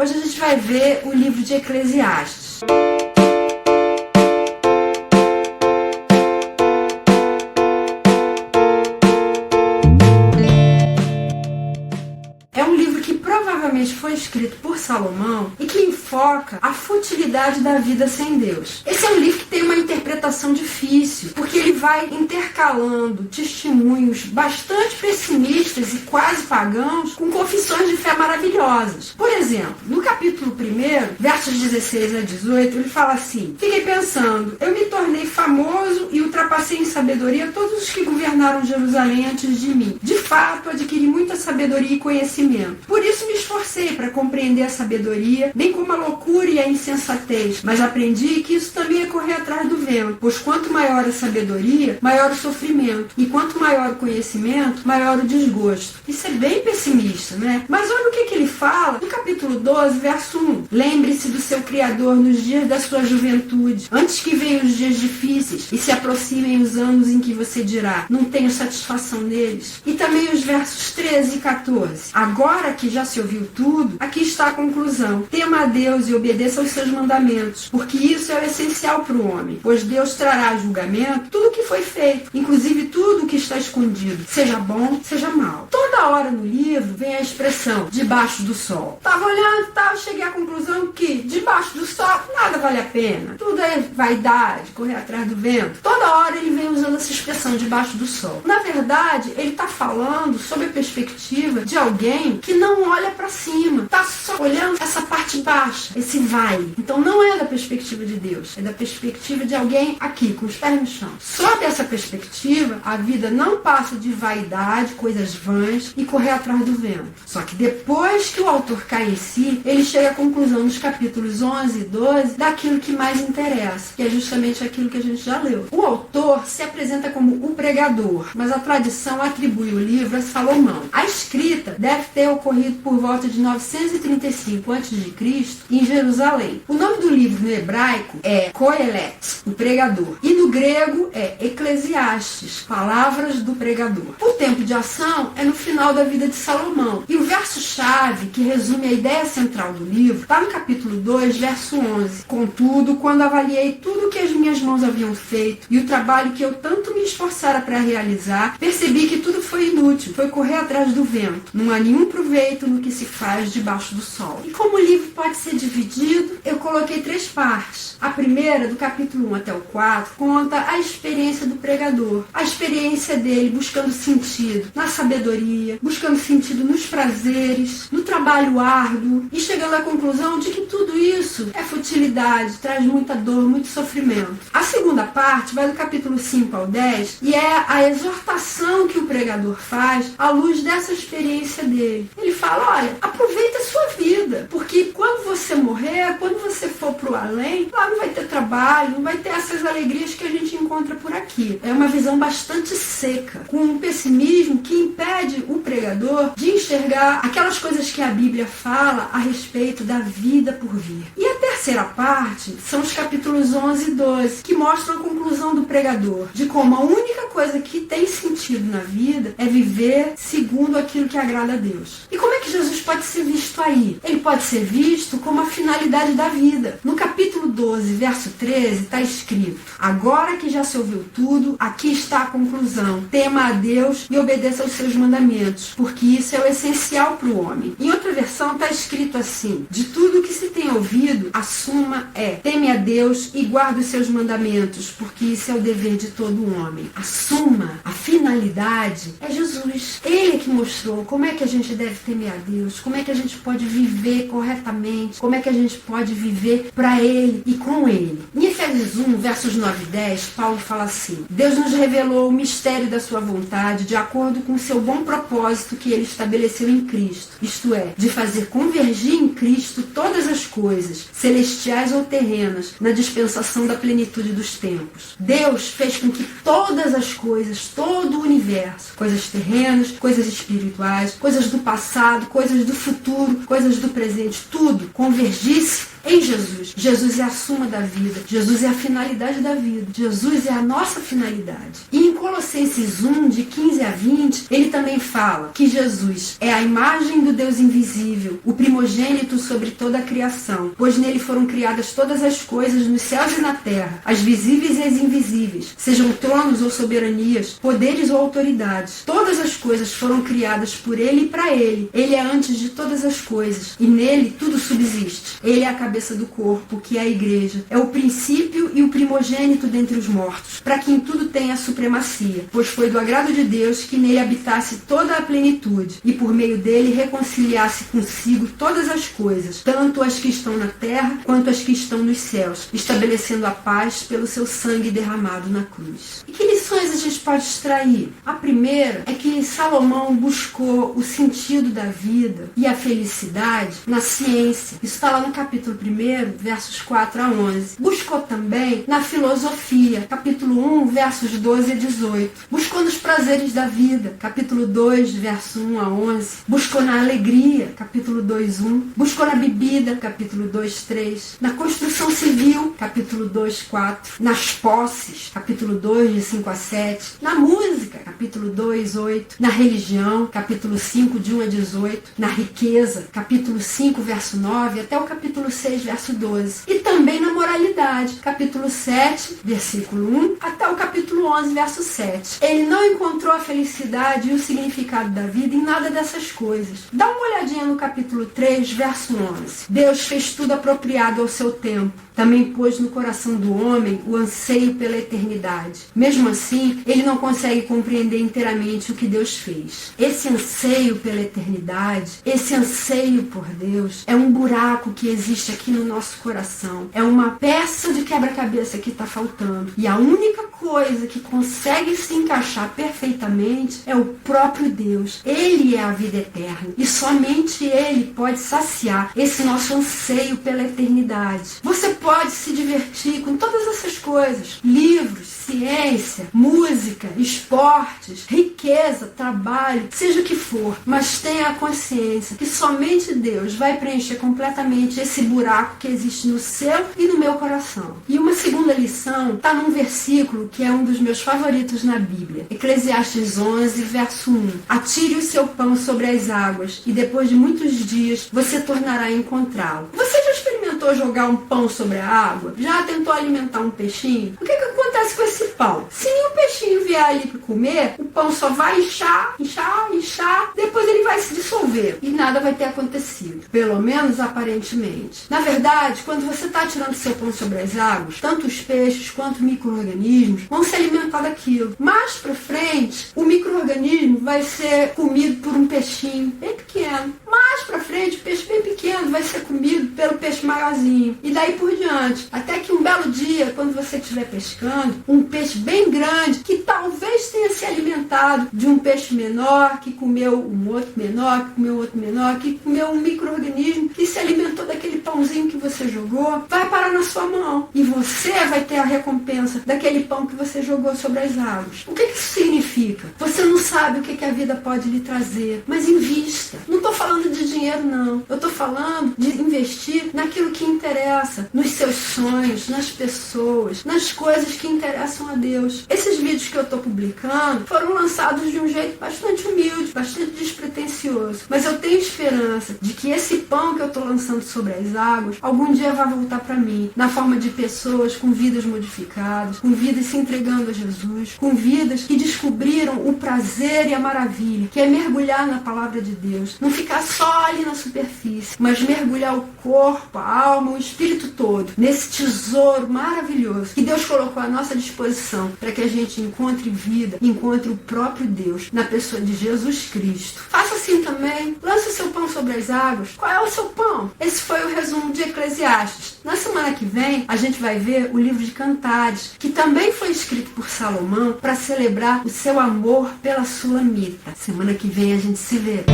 Hoje a gente vai ver o livro de Eclesiastes. É um livro que provavelmente foi escrito por Salomão e que enfoca a futilidade da vida sem Deus. Esse é um livro que tem uma interpretação difícil, porque ele vai intercalando testemunhos bastante pessimistas e quase pagãos com confissões de fé maravilhosas. Por exemplo, no capítulo 1, versos 16 a 18, ele fala assim: fiquei pensando, eu me tornei famoso e ultrapassei em sabedoria todos os que governaram Jerusalém antes de mim. De fato, adquiri muita sabedoria e conhecimento. Por isso me esforcei para compreender a sabedoria, bem como a loucura e a insensatez, mas aprendi que isso também é correr atrás do vento, pois quanto maior a sabedoria, maior o sofrimento, e quanto maior o conhecimento, maior o desgosto. Isso é bem pessimista, né? Mas olha o que ele fala no capítulo 12, verso 1. Lembre-se do seu Criador nos dias da sua juventude, antes que venham os dias difíceis e se aproximem os anos em que você dirá, não tenho satisfação neles. E também os versos 13 e 14. Agora que já se ouviu tudo, aqui está a conclusão. Tema a Deus e obedeça aos seus mandamentos, porque isso é o essencial para o homem, pois Deus trará a julgamento tudo o que foi feito, inclusive tudo o que está escondido, seja bom, seja mal. Toda hora no livro vem a expressão debaixo do sol. Estava olhando, cheguei à conclusão que debaixo do sol nada vale a pena. Tudo é vaidade, correr atrás do vento. Toda hora ele vem usando essa expressão debaixo do sol. Na verdade, ele está falando sob a perspectiva de alguém que não olha para cima, está só olhando essa parte baixa, esse vale. Então não é da perspectiva de Deus, é da perspectiva de alguém aqui, com os pés no chão. Sob essa perspectiva, a vida não passa de vaidade, coisas vãs e correr atrás do vento. Só que depois que o autor cai em si, ele chega à conclusão nos capítulos 11 e 12 daquilo que mais interessa, que é justamente aquilo que a gente já leu. O autor se apresenta como o pregador, mas a tradição atribui o livro a Salomão. A escrita deve ter ocorrido por volta de 935 a.C. em Jerusalém. O nome do livro no hebraico é Coelet, o pregador, e no grego é Eclesiastes, palavras do pregador. O tempo de ação é no final da vida de Salomão, e o verso-chave que resume a ideia central do livro está no capítulo 2, verso 11. Contudo, quando avaliei tudo o que as minhas mãos haviam feito e o trabalho que eu tanto me esforçara para realizar, percebi que tudo foi inútil, foi correr atrás do vento. Não há nenhum proveito no que se faz debaixo do sol. E como o livro pode ser dividido, eu coloquei 3 partes. A primeira, do capítulo 1 até o 4, conta a experiência do pregador. A experiência dele buscando sentido na sabedoria, buscando sentido nos prazeres, no trabalho árduo e chegando à conclusão de que tudo isso é futilidade, traz muita dor, muito sofrimento. A segunda parte vai do capítulo 5 ao 10 e é a exortação que o pregador faz à luz dessa experiência dele. Ele fala, olha, aproveita a sua vida, porque quando você morrer, quando você for pro além, lá não vai ter trabalho, não vai ter essas alegrias que a gente encontra por aqui. É uma visão bastante seca, com um pessimismo que impede o pregador de enxergar aquelas coisas que a Bíblia fala a respeito da vida por vir. E a terceira parte são os capítulos 11 e 12, que mostram a conclusão do pregador, de como a única coisa que tem sentido na vida é viver segundo aquilo que agrada a Deus. E como é que Jesus pode ser visto aí? Ele pode ser visto como a finalidade da vida. No capítulo 12, verso 13, está escrito: agora que já se ouviu tudo, aqui está a conclusão. Tema a Deus e obedeça aos seus mandamentos, porque isso é o essencial para o homem. Em outra versão está escrito assim: de tudo que se tem ouvido, a suma é: teme a Deus e guarde os seus mandamentos, porque isso é o dever de todo homem. A suma, a finalidade é Jesus. Ele que mostrou como é que a gente deve temer a Deus, como é que a gente pode viver corretamente, como é que a gente pode viver para Ele e com Ele. Em Efésios 1, versos 9 e 10, Paulo fala assim: Deus nos revelou o mistério da sua vontade de acordo com o seu bom propósito que Ele estabeleceu em Cristo, isto é, de fazer convergir em Cristo todas as coisas, celestiais ou terrenas, na dispensação da plenitude dos tempos. Deus fez com que todas as coisas, todo o universo, coisas terrenas, coisas espirituais, coisas do passado, coisas do futuro, coisas do presente, tudo convergisse em Jesus. Jesus é a suma da vida. Jesus é a finalidade da vida. Jesus é a nossa finalidade. E em Colossenses 1, de 15 a 20, ele também fala que Jesus é a imagem do Deus invisível, o primogênito sobre toda a criação, pois nele foram criadas todas as coisas nos céus e na terra, as visíveis e as invisíveis, sejam tronos ou soberanias, poderes ou autoridades. Todas as coisas foram criadas por ele e para ele. Ele é antes de todas as coisas, e nele tudo subsiste. Ele é a cabeça do corpo, que é a igreja. É o princípio e o primogênito dentre os mortos, para que em tudo tenha a supremacia, pois foi do agrado de Deus que nele habitasse toda a plenitude, e por meio dele reconciliasse consigo todas as coisas, tanto as que estão na terra quanto as que estão nos céus, estabelecendo a paz pelo seu sangue derramado na cruz. E que lições a gente pode extrair? A primeira é que Salomão buscou o sentido da vida e a felicidade na ciência. Isso está lá no capítulo 1, versos 4 a 11. Buscou também na filosofia, capítulo 1, versos 12 a 18. Buscou nos prazeres da vida, capítulo 2, verso 1 a 11. Buscou na alegria, capítulo 2, 1. Buscou na bebida, capítulo 2, 3. Na construção civil, capítulo 2, 4. Nas posses, capítulo 2, de 5 a 7. Na música, capítulo 2, 8. Na religião, capítulo 5, de 1 a 18. Na riqueza, capítulo 5, verso 9, até o capítulo 6, verso 12. E também na moralidade, capítulo 7, versículo 1, até o capítulo 11, verso 7. Ele não encontrou a felicidade e o significado da vida em nada dessas coisas. Dá uma olhadinha no capítulo 3, verso 11. Deus fez tudo apropriado ao seu tempo. Também pôs no coração do homem o anseio pela eternidade. Mesmo assim, ele não consegue compreender inteiramente o que Deus fez. Esse anseio pela eternidade, esse anseio por Deus, é um buraco que existe aqui no nosso coração. É uma peça de quebra-cabeça que está faltando. E a única coisa que consegue se encaixar perfeitamente é o próprio Deus. Ele é a vida eterna. E somente Ele pode saciar esse nosso anseio pela eternidade. Você pode se divertir com todas essas coisas. Livros, ciência, música, esportes, riqueza, trabalho, seja o que for. Mas tenha a consciência que somente Deus vai preencher completamente esse buraco que existe no seu e no meu coração. E uma segunda lição está num versículo que é um dos meus favoritos na Bíblia. Eclesiastes 11, verso 1. Atire o seu pão sobre as águas e depois de muitos dias você tornará a encontrá-lo. Você já experimentou jogar um pão sobre a água? Já tentou alimentar um peixinho? O que acontece com esse pão? Se nenhum peixinho vier ali para comer, o pão só vai inchar, depois ele vai se dissolver e nada vai ter acontecido. Pelo menos aparentemente. Na verdade, quando você está tirando seu pão sobre as águas, tanto os peixes quanto micro-organismos vão se alimentar daquilo. Mais para frente, o micro-organismo vai ser comido por um peixinho bem pequeno. Mais para frente, o peixe bem pequeno vai ser comido pelo peixe maiorzinho. E daí por diante. Até que um belo dia, quando você estiver pescando, um peixe bem grande, que talvez tenha se alimentado de um peixe menor, que comeu um outro menor, que comeu outro menor, que comeu um micro-organismo, que se alimentou daquele pãozinho que você jogou, vai parar na sua mão. E você vai ter a recompensa daquele pão que você jogou sobre as águas. O que isso significa? Você não sabe o que a vida pode lhe trazer, mas invista. Não estou falando de dinheiro, não. Eu estou falando de investir naquilo que interessa, nos seus sonhos, nas pessoas, nas coisas que interessam a Deus. Esses vídeos que eu estou publicando foram lançados de um jeito bastante humilde, bastante despretensioso. Mas eu tenho esperança de que esse pão que eu estou lançando sobre as águas, algum dia vai voltar para mim, na forma de pessoas com vidas modificadas, com vidas se entregando a Jesus, com vidas que descobriram o prazer e a maravilha, que é mergulhar na palavra de Deus. Não ficar só ali na superfície, mas mergulhar o corpo, a alma, o espírito todo, nesse tesouro maravilhoso que Deus colocou à nossa disposição para que a gente encontre vida, encontre o próprio Deus na pessoa de Jesus Cristo. Faça assim também. Lance o seu pão sobre as águas. Qual é o seu pão? Esse foi o resumo de Eclesiastes. Na semana que vem, a gente vai ver o livro de Cantares, que também foi escrito por Salomão para celebrar o seu amor pela Sulamita. Semana que vem a gente se vê.